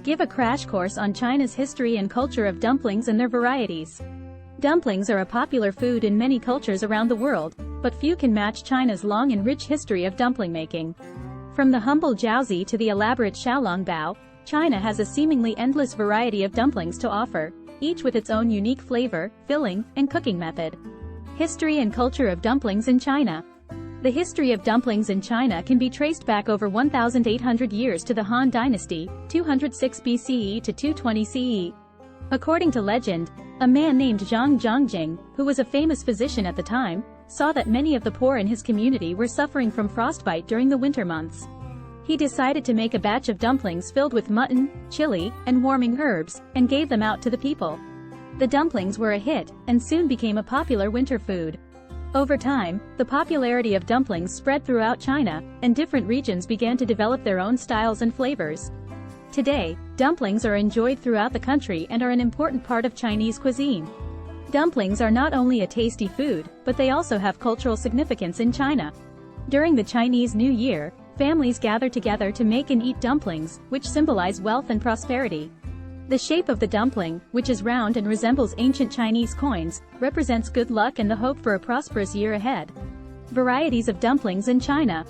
Give a crash course on China's history and culture of dumplings and their varieties. Dumplings are a popular food in many cultures around the world, but few can match China's long and rich history of dumpling making. From the humble Jiaozi to the elaborate Xiaolongbao, China has a seemingly endless variety of dumplings to offer, each with its own unique flavor, filling, and cooking method. History and culture of dumplings in China. The history of dumplings in China can be traced back over 1,800 years to the Han Dynasty, 206 BCE to 220 CE. According to legend, a man named Zhang Zhongjing, who was a famous physician at the time, saw that many of the poor in his community were suffering from frostbite during the winter months. He decided to make a batch of dumplings filled with mutton, chili, and warming herbs, and gave them out to the people. The dumplings were a hit, and soon became a popular winter food. Over time, the popularity of dumplings spread throughout China, and different regions began to develop their own styles and flavors. Today, dumplings are enjoyed throughout the country and are an important part of Chinese cuisine. Dumplings are not only a tasty food, but they also have cultural significance in China. During the Chinese New Year, families gather together to make and eat dumplings, which symbolize wealth and prosperity. The shape of the dumpling, which is round and resembles ancient Chinese coins, represents good luck and the hope for a prosperous year ahead. Varieties of dumplings in China.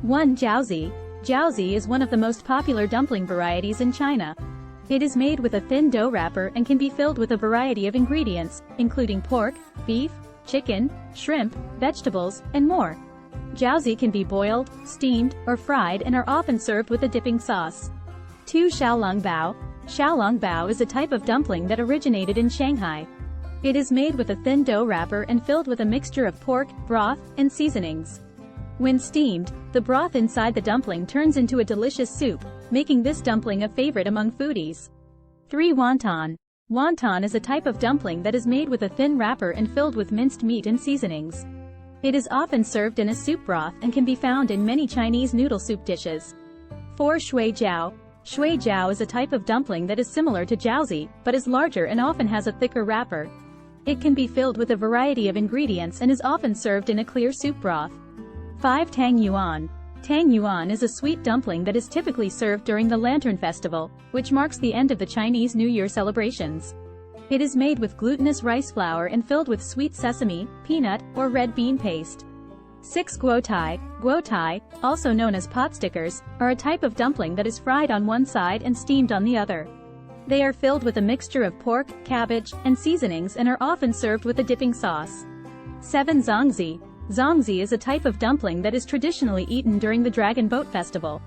1. Jiaozi. Jiaozi is one of the most popular dumpling varieties in China. It is made with a thin dough wrapper and can be filled with a variety of ingredients, including pork, beef, chicken, shrimp, vegetables, and more. Jiaozi can be boiled, steamed, or fried and are often served with a dipping sauce. 2. Xiaolongbao. Xiaolongbao is a type of dumpling that originated in Shanghai. It is made with a thin dough wrapper and filled with a mixture of pork, broth, and seasonings. When steamed, the broth inside the dumpling turns into a delicious soup, making this dumpling a favorite among foodies. 3. Wonton. Wonton is a type of dumpling that is made with a thin wrapper and filled with minced meat and seasonings. It is often served in a soup broth and can be found in many Chinese noodle soup dishes. 4. Hujiao. Hujiao is a type of dumpling that is similar to jiaozi, but is larger and often has a thicker wrapper. It can be filled with a variety of ingredients and is often served in a clear soup broth. 5. Tang Yuan. Tang Yuan is a sweet dumpling that is typically served during the Lantern Festival, which marks the end of the Chinese New Year celebrations. It is made with glutinous rice flour and filled with sweet sesame, peanut, or red bean paste. 6. Guotai. Guotai, also known as pot stickers, are a type of dumpling that is fried on one side and steamed on the other. They are filled with a mixture of pork, cabbage, and seasonings and are often served with a dipping sauce. 7. Zongzi. Zongzi is a type of dumpling that is traditionally eaten during the Dragon Boat Festival.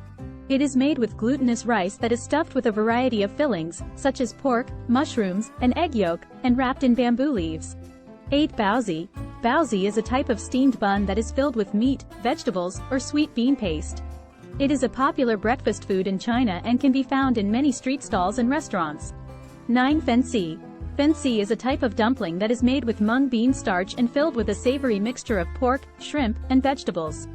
It is made with glutinous rice that is stuffed with a variety of fillings, such as pork, mushrooms, and egg yolk, and wrapped in bamboo leaves. 8. Baozi. Baozi is a type of steamed bun that is filled with meat, vegetables, or sweet bean paste. It is a popular breakfast food in China and can be found in many street stalls and restaurants. 9. Fensi. Fensi is a type of dumpling that is made with mung bean starch and filled with a savory mixture of pork, shrimp, and vegetables.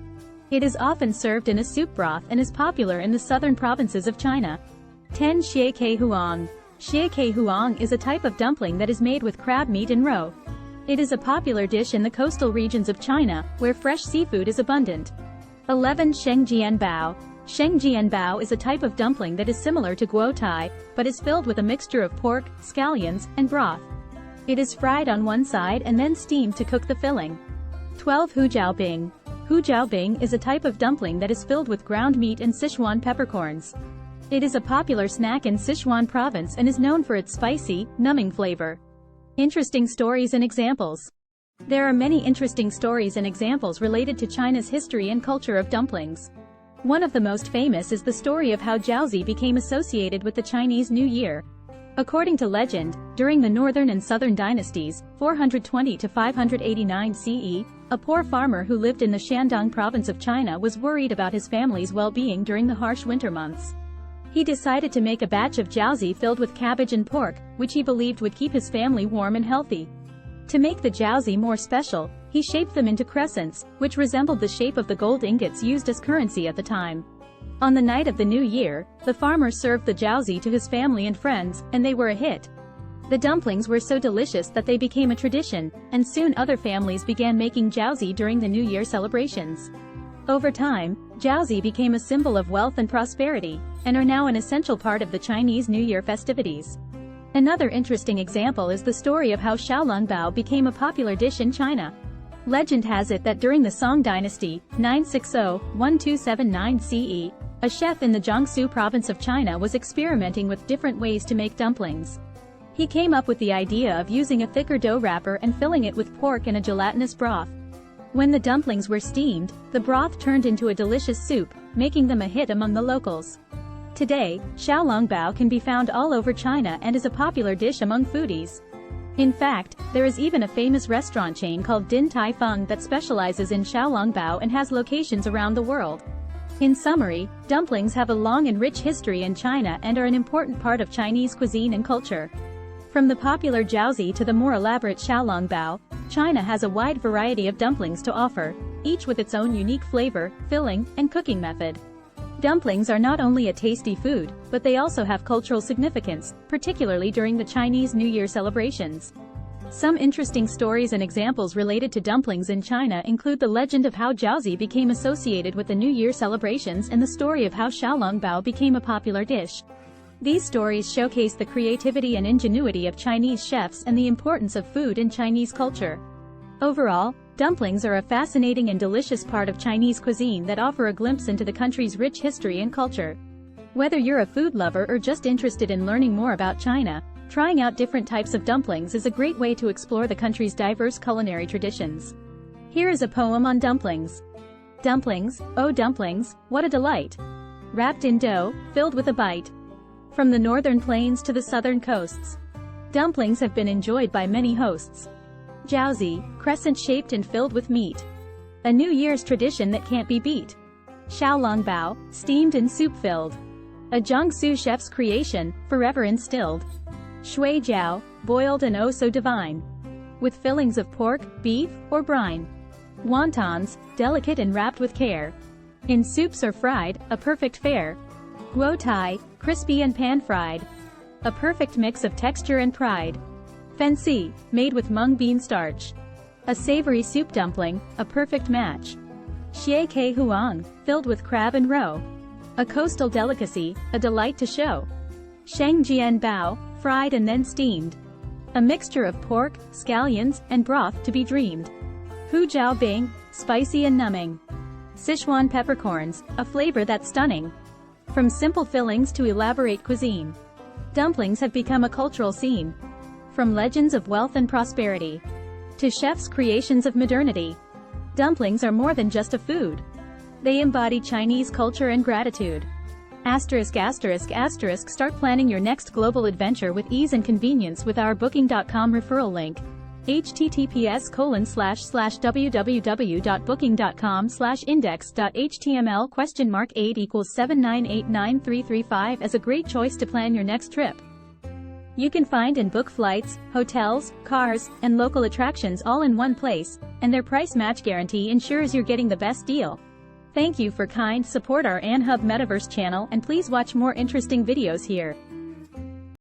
It is often served in a soup broth and is popular in the southern provinces of China. 10. Xie Ke Huang. Xie Ke Huang is a type of dumpling that is made with crab meat and roe. It is a popular dish in the coastal regions of China, where fresh seafood is abundant. 11. Shengjianbao. Shengjianbao is a type of dumpling that is similar to guotai, but is filled with a mixture of pork, scallions, and broth. It is fried on one side and then steamed to cook the filling. 12. Hujiao Bing. Hujiao Bing is a type of dumpling that is filled with ground meat and Sichuan peppercorns. It is a popular snack in Sichuan province and is known for its spicy, numbing flavor. Interesting stories and examples. There are many interesting stories and examples related to China's history and culture of dumplings. One of the most famous is the story of how jiaozi became associated with the Chinese New Year. According to legend, during the northern and southern dynasties, 420 to 589 CE, a poor farmer who lived in the Shandong province of China was worried about his family's well-being during the harsh winter months. He decided to make a batch of jiaozi filled with cabbage and pork, which he believed would keep his family warm and healthy. To make the jiaozi more special, he shaped them into crescents, which resembled the shape of the gold ingots used as currency at the time. On the night of the New Year, the farmer served the jiaozi to his family and friends, and they were a hit. The dumplings were so delicious that they became a tradition, and soon other families began making jiaozi during the New Year celebrations. Over time, Jiaozi became a symbol of wealth and prosperity, and are now an essential part of the Chinese New Year festivities. Another interesting example is the story of how Xiaolongbao became a popular dish in China. Legend has it that during the Song dynasty, 960-1279 CE, a chef in the Jiangsu province of China was experimenting with different ways to make dumplings. He came up with the idea of using a thicker dough wrapper and filling it with pork and a gelatinous broth. When the dumplings were steamed, the broth turned into a delicious soup, making them a hit among the locals. Today, Xiaolongbao can be found all over China and is a popular dish among foodies. In fact, there is even a famous restaurant chain called Din Tai Fung that specializes in Xiaolongbao and has locations around the world. In summary, dumplings have a long and rich history in China and are an important part of Chinese cuisine and culture. From the popular Jiaozi to the more elaborate Xiaolongbao, China has a wide variety of dumplings to offer, each with its own unique flavor, filling, and cooking method. Dumplings are not only a tasty food, but they also have cultural significance, particularly during the Chinese New Year celebrations. Some interesting stories and examples related to dumplings in China include the legend of how Jiaozi became associated with the New Year celebrations and the story of how Xiaolongbao became a popular dish. These stories showcase the creativity and ingenuity of Chinese chefs and the importance of food in Chinese culture. Overall, dumplings are a fascinating and delicious part of Chinese cuisine that offer a glimpse into the country's rich history and culture. Whether you're a food lover or just interested in learning more about China, trying out different types of dumplings is a great way to explore the country's diverse culinary traditions. Here is a poem on dumplings. Dumplings, oh dumplings, what a delight! Wrapped in dough, filled with a bite. From the northern plains to the southern coasts, dumplings have been enjoyed by many hosts. Jiaozi, crescent-shaped and filled with meat. A New Year's tradition that can't be beat. Xiaolongbao, steamed and soup-filled. A Jiangsu chef's creation, forever instilled. Shui jiao, boiled and oh so divine. With fillings of pork, beef, or brine. Wontons, delicate and wrapped with care. In soups or fried, a perfect fare. Guo tai, crispy and pan-fried. A perfect mix of texture and pride. Fancy, made with mung bean starch. A savory soup dumpling, a perfect match. Xie Ke Huang, filled with crab and roe. A coastal delicacy, a delight to show. Bao, fried and then steamed. A mixture of pork, scallions, and broth to be dreamed. Hujiao Bing, spicy and numbing. Sichuan peppercorns, a flavor that's stunning. From simple fillings to elaborate cuisine, dumplings have become a cultural scene. From legends of wealth and prosperity to chefs' creations of modernity, dumplings are more than just a food. They embody Chinese culture and gratitude. *****, start planning your next global adventure with ease and convenience with our Booking.com referral link. https://www.booking.com/index.html?8 =7989335 as a great choice to plan your next trip. You can find and book flights, hotels, cars, and local attractions all in one place, and their price match guarantee ensures you're getting the best deal. Thank you for kind support our Anhub Metaverse channel, and please watch more interesting videos here.